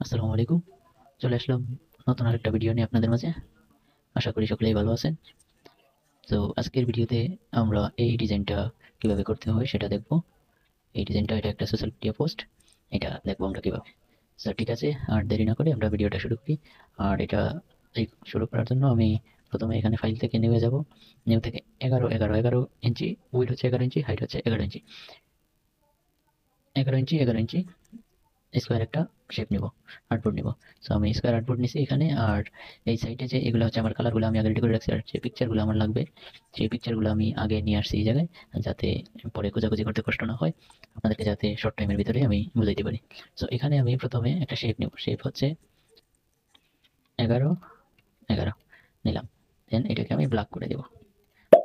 আসসালামু আলাইকুম। চলে আসলাম নতুন আরেকটা ভিডিও নিয়ে আপনাদের মাঝে। আশা করি সকলেই ভালো আছেন। তো আজকের ভিডিওতে আমরা এই ডিজাইনটা কিভাবে করতে হয় সেটা দেখব। এই ডিজাইনটা এটা একটা সোশ্যাল মিডিয়া পোস্ট। এটা দেখবো আমরা কিভাবে। সো ঠিক আছে, আর দেরি না করে আমরা ভিডিওটা শুরু করি। আর এটা শুরু করার জন্য আমি প্রথমে এখানে ফাইল থেকে নিয়ে যাব। নিউ থেকে 11 ইঞ্চি, উইডথ হচ্ছে 11 ইঞ্চি, হাইট হচ্ছে 11 ইঞ্চি, 11 ইঞ্চি স্কোয়ার একটা শেপ নিব, আর্টবোর্ড নিব। সো আমি স্কোয়ার আর্টবোর্ড নিছি এখানে। আর এই সাইডে যে এগুলো হচ্ছে আমার কালারগুলো আমি আগে রেডি করে রাখছি, আর যে পিকচারগুলো আমার লাগবে সেই পিকচারগুলো আমি আগে নিয়ে আসছি এই জায়গায়, যাতে পরে খোঁজাখুঁজি করতে কষ্ট না হয়, আপনাদেরকে যাতে শর্ট টাইমের ভিতরে আমি বুঝাইতে পারি। সো এখানে আমি প্রথমে একটা শেপ নিব। শেপ হচ্ছে 11 11 নিলাম। দেন এটাকে আমি ব্ল্যাক করে দেব।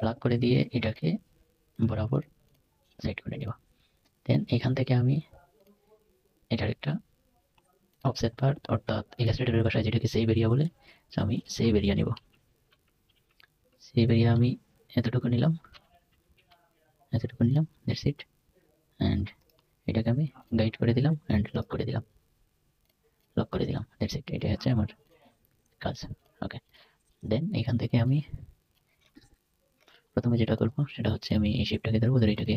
ব্ল্যাক করে দিয়ে এটাকে বরাবর সেট করে নেব। দেন এখান থেকে আমি এটার একটা অফসেট পার্ট, অর্থাৎ ইলাস্ট্রেটরের ভাষায় যেটাকে সেভ এরিয়া বলে, সো আমি সেভ এরিয়া নিব। সেভ এরিয়া আমি এতটুকু নিলাম, দ্যাটস ইট। অ্যান্ড এটাকে আমি গাইড করে দিলাম অ্যান্ড লক করে দিলাম, দ্যাটস ইট। এটাই হচ্ছে আমার কাজ। ওকে, দেন এখান থেকে আমি প্রথমে যেটা করব সেটা হচ্ছে আমি এই শেপটাকে ধরবো, ধরে এটাকে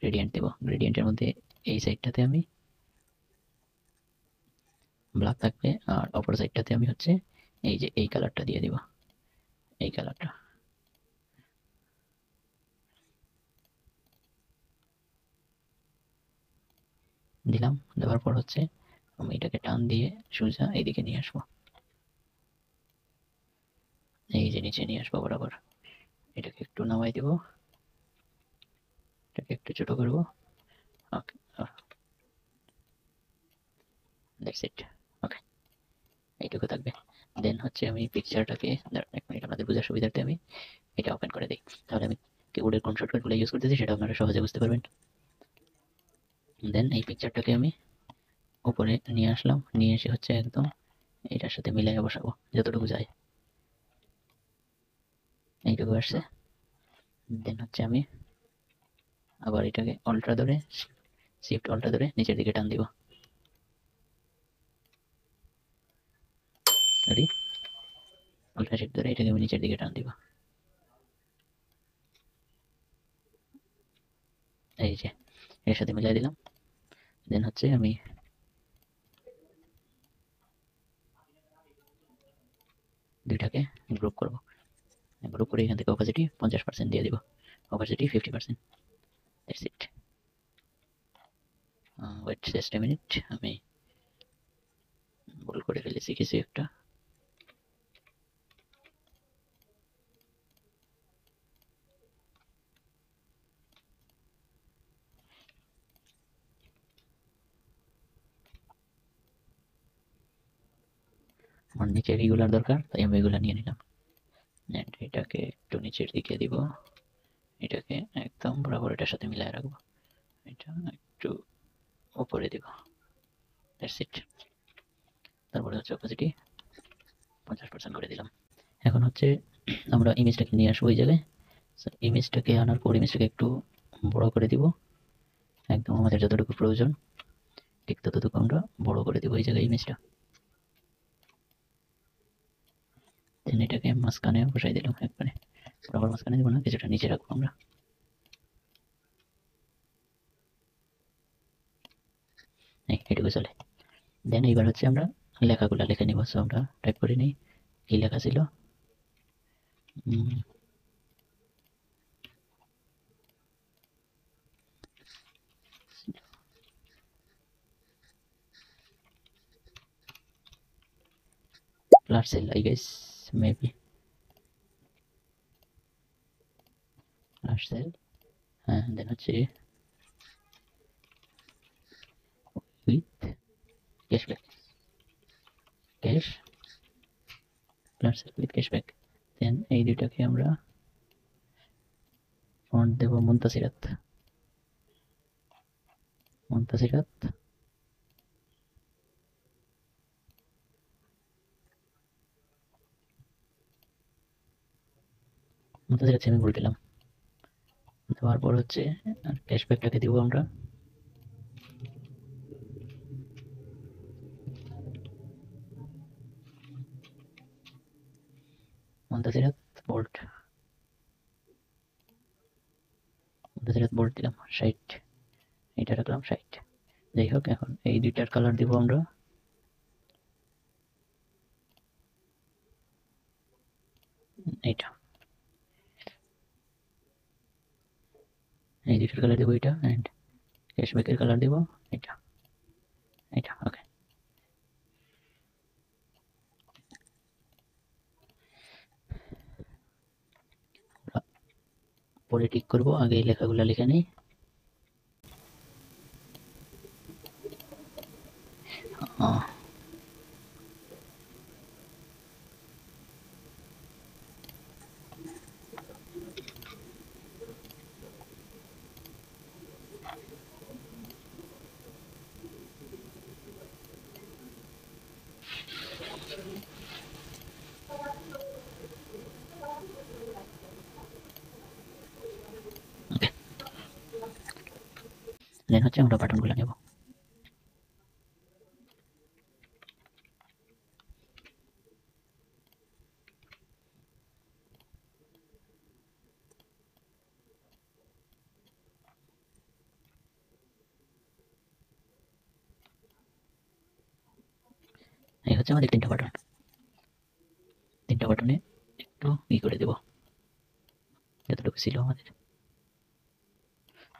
গ্রেডিয়েন্ট দেবো। গ্রেডিয়েন্টের মধ্যে এই সাইডটাতে আমি ব্ল্যাক থাকবে, আর অপর সাইডটাতে আমি হচ্ছে এই যে এই কালারটা দিয়ে দিব, এই কালারটা দিলাম। দেওয়ার পর হচ্ছে আমি এটাকে টান দিয়ে সোজা এইদিকে নিয়ে আসবো, এই যে নিচে নিয়ে আসবো বরাবর। এটাকে একটু নামাই দিব, এটাকে একটু ছোট করবো। ওকে, দ্যাটস ইট। ওকে, এইটুকু থাকবে। দেন হচ্ছে আমি পিকচারটাকে, এক মিনিট আপনাদের বোঝার সুবিধার্থে আমি এটা ওপেন করে দিই, তাহলে আমি কিবোর্ডের কোন শর্টকাটগুলো ইউজ করতেছি সেটা আপনারা সহজে বুঝতে পারবেন। দেন এই পিকচারটাকে আমি উপরে নিয়ে আসলাম, নিয়ে এসে হচ্ছে একদম এটার সাথে মিলাই বসাবো যতটুকু যায়। এইটুকু আসছে। দেন হচ্ছে আমি আবার এটাকে অল্ট্রা ধরে, শিফট অল্ট্রা ধরে নিচের দিকে টান দিব। সরি, অল্ট্রা শিফট ধরে এটাকে আমি নিচের দিকে টান দিব। এই যে এর সাথে মিলাই দিলাম। দেন হচ্ছে আমি দুইটাকে গ্রুপ করব। গ্রুপ করে এখান থেকে অপাসিটি 50% দিয়ে দিব, opacity 50%। That's it. Wait just a minute, আমি ভুল করে ফেলেছি কিছু একটা। আমার নিচে রেগুলার দরকার, তাই আমি এগুলা নিয়ে নিলাম। এন্ড এটাকে একটু নিচের দিকে দিব, এটাকে একদম বরাবর এটার সাথে মিলায় রাখবো, এটা একটু উপরে দিব। That's it. তারপরে হচ্ছে অপাসিটি 50% করে দিলাম। এখন হচ্ছে আমরা ইমেজটাকে নিয়ে আসবো এই জায়গায়। ইমেজটাকে আনার পর ইমেজটাকে একটু বড় করে দিব, একদম আমাদের যতটুকু প্রয়োজন ঠিক ততটুকু আমরা বড় করে দিব এই জায়গায় ইমেজটা। দেন এটাকে মাঝখানে বসাই দিলাম একবারে, বরাবর মাঝখানে দিব না, কিছুটা নিচে রাখবো আমরা। এটুকু চলে। দেন এইবার হচ্ছে আমরা লেখাগুলো লিখে নিব। সো আমরা টাইপ করে নিই, কি লেখা ছিল। Flat sale I guess, maybe flat sale. হ্যাঁ, দেন হচ্ছে with cashback, cash flat sale with cashback. Then এই দুইটাকে আমরা ফন্ট দেব মুনতাসিরাত, মুনতাসিরাত। মুনতাসিরাত আমি বলে দিলাম। দেওয়ার পর হচ্ছে ক্যাশব্যাকটাকে দিব আমরা মুনতাসিরাত বোল্ট দিলাম 60, এটা রাখলাম 60। যাই হোক, এখন এই দুইটার কালার দিব আমরা এইটা, এই দুইটার কালার দিব এটা, এন্ড ক্যাশব্যাকের কালার দিব এটা, এটা ওকে। পরে ঠিক করবো, আগে এই লেখাগুলো লিখে নিই। দেন হচ্ছে আমরা বাটনগুলো নেব। এই হচ্ছে আমাদের তিনটা বাটন, তিনটা বাটনে একটু করে দেব, যতটুকু ছিল আমাদের,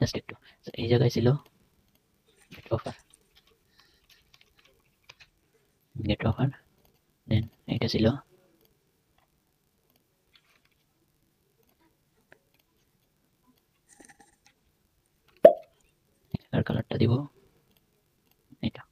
জাস্ট একটু। এই জায়গায় ছিল গেট অফার, দেন এটা ছিল কালারটা দিব এটা।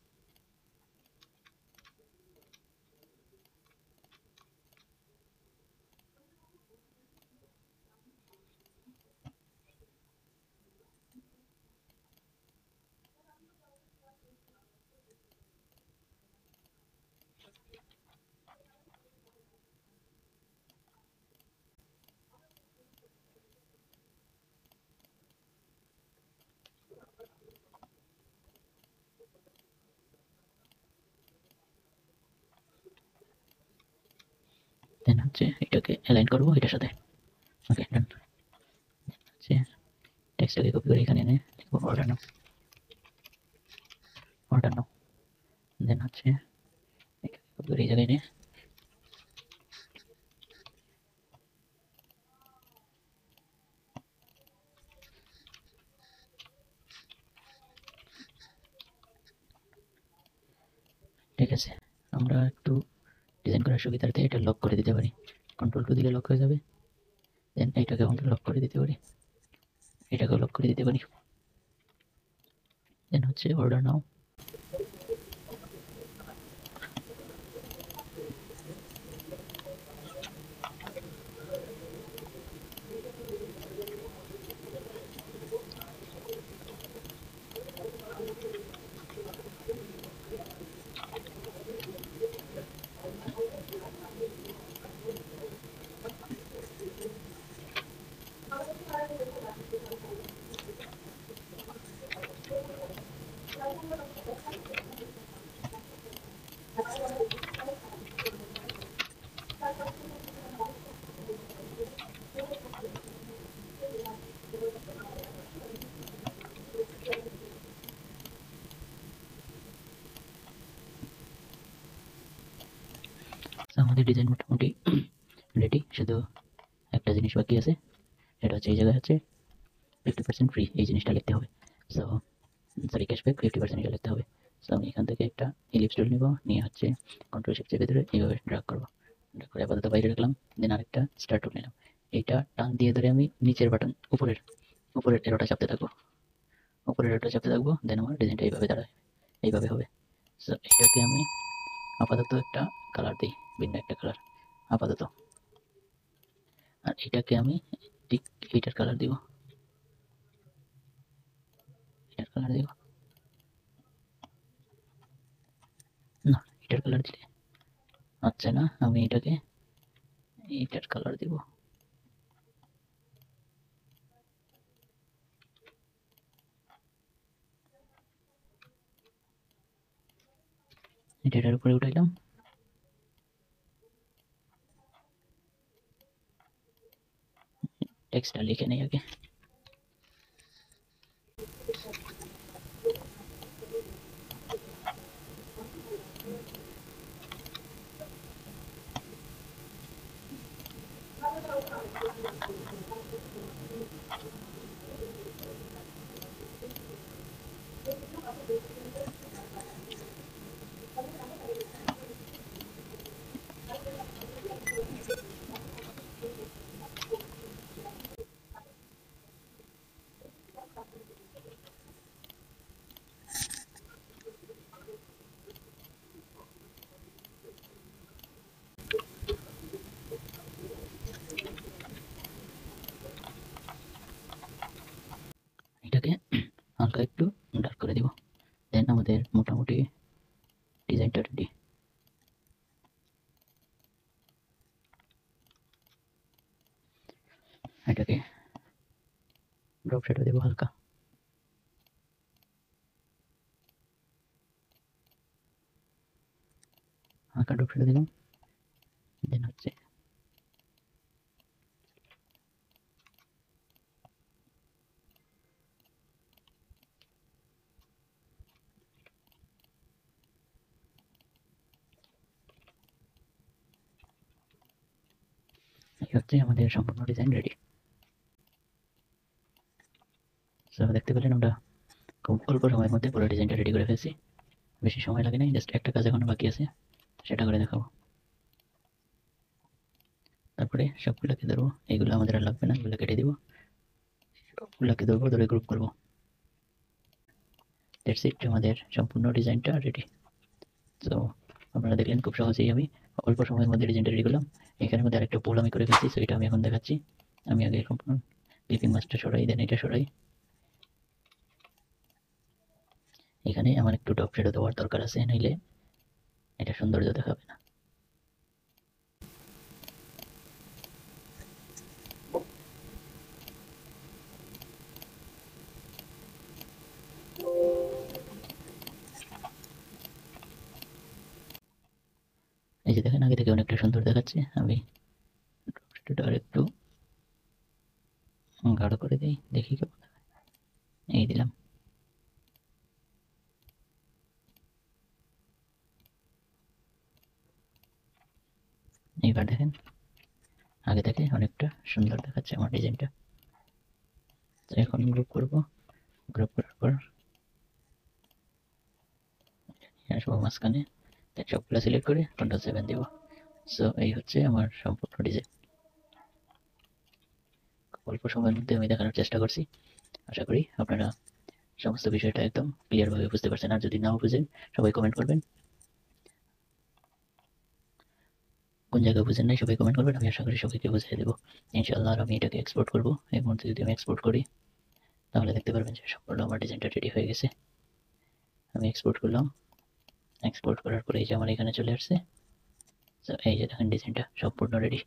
দেন হচ্ছে এটাকে অ্যালাইন করবো এটার সাথে, ওকে ডান। হচ্ছে টেক্সটটাকে কপি করে এখানে এনে লিখবো অর্ডার নাও, অর্ডার নাও। দেন হচ্ছে এটাকে কপি করে এই জায়গায় এনে ঠিক আছে। আমরা একটু ডিজাইন করার সুবিধার্থে এটা লক করে দিতে পারি, কন্ট্রোল 2 দিলে লক হয়ে যাবে। দেন এটাকে আমরা লক করে দিতে পারি, এটাকেও লক করে দিতে পারি। দেন হচ্ছে অর্ডার নাও, আমাদের ডিজাইন মোটামুটি রেডি। শুধু একটা জিনিস বাকি আছে, সেটা হচ্ছে এই জায়গায় হচ্ছে 50% ফ্রি এই জিনিসটা লিখতে হবে। সো সরি, ক্যাশব্যাক 50% এটা লিখতে হবে। সো আমি এখান থেকে একটা ইলিপস টুল নিব, নিয়ে হচ্ছে কন্ট্রোল শিফট চেপে ধরে এইভাবে ড্র্যাগ করবো, ড্র্যাগ করে আপাতত বাইরে রাখলাম। দেন আরেকটা স্টার টুল নিলাম, এইটা টান দিয়ে ধরে আমি নিচের বাটন উপরের উপরের এরোটা চাপতে থাকবো, উপরের এরোটা চাপতে থাকবো। দেন আমার ডিজাইনটা এইভাবে দাঁড়ায়, এইভাবে হবে। সো এটাকে আমি আপাতত একটা কালার দিই, ভিন্ন একটা কালার আপাতত। আর এটাকে আমি ঠিক এইটার কালার দিব, এটার কালার দিব না, এটার কালার দিলে আচ্ছা না, আমি এটাকে এইটার কালার দিব। এটার উপরে উঠাইলাম, টেক্সটটা লিখে নেই আগে। এটাকে হালকা একটু ডার্ক করে দিব, দেন আমাদের মোটামুটি ডিজাইনটা রেডি। এটাকে ড্রপ শ্যাডো দেবো হালকা, হালকা ড্রপ শ্যাডো দিলাম। দেন হচ্ছে এই হচ্ছে আমাদের সম্পূর্ণ ডিজাইন রেডি। সো দেখতে পেলেন আমরা খুব অল্প সময়ের মধ্যে পুরো ডিজাইনটা রেডি করে ফেলছি। বেশি সময় লাগে নাই, জাস্ট একটা কাজ এখনো বাকি আছে, সেটা করে দেখাবো। তারপরে সবগুলোকে ধরবো, এইগুলো আমাদের আর লাগবে না, এগুলো কেটে দিব। সবগুলোকে ধরবো, ধরে গ্রুপ করবো। দ্যাটস ইট, আমাদের সম্পূর্ণ ডিজাইনটা রেডি। তো আপনারা দেখলেন খুব সহজেই আমি অল্প সময়ের মধ্যে ডিজাইনটা রেডি করলাম। এখানের মধ্যে আরেকটা পোল আমি করে ফেলছি, সো এটা আমি এখন দেখাচ্ছি। আমি আগে সম্পূর্ণ ক্লিপিং মাছটা সরাই, দেন এটা সরাই। এখানে আমার একটু ডপ শ্যাডো দেওয়ার দরকার আছে, নাইলে এটা সৌন্দর্য দেখাবে না। এই যে দেখেন, আগে থেকে অনেকটা সুন্দর দেখাচ্ছে। আমি ডপ শ্যাডোটা আরেকটু গাঢ় করে দিই, দেখি কেমন দেখায়। এই দিলাম। এইবার দেখেন আগে থেকে অনেকটা সুন্দর দেখাচ্ছে আমার ডিজাইনটা। তো এখন গ্রুপ করব, গ্রুপ করার পর আসবো মাঝখানে, সবগুলো সিলেক্ট করে Ctrl+7 দিব। সো এই হচ্ছে আমার সম্পূর্ণ ডিজাইন। অল্প সময়ের মধ্যে আমি দেখানোর চেষ্টা করছি। আশা করি আপনারা সমস্ত বিষয়টা একদম ক্লিয়ারভাবে বুঝতে পারছেন। আর যদি নাও বুঝেন, সবাই কমেন্ট করবেন। কোন জায়গায় বুঝেন নাই সবাই কমেন্ট করবেন, আমি আশা করি সবাইকে বুঝিয়ে দেবো ইনশাআল্লাহ। আর আমি এটাকে এক্সপোর্ট করবো। এই মুহূর্তে যদি আমি এক্সপোর্ট করি, তাহলে দেখতে পারবেন যে সম্পূর্ণ আমার ডিজাইনটা রেডি হয়ে গেছে। আমি এক্সপোর্ট করলাম, এক্সপোর্ট করার পরে এই যে আমার এখানে চলে আসছে। তো এই যে দেখেন ডিজাইনটা সম্পূর্ণ রেডি।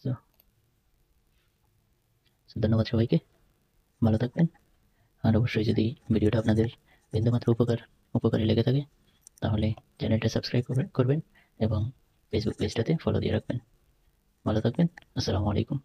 তো ধন্যবাদ সবাইকে, ভালো থাকবেন। আর অবশ্যই যদি ভিডিওটা আপনাদের বিন্দুমাত্র উপকারী লেগে থাকে, তাহলে চ্যানেলটা সাবস্ক্রাইব করবেন এবং ফেসবুক পেজটাতে ফলো দিয়ে রাখবেন। ভালো থাকবেন। আসসালামু আলাইকুম।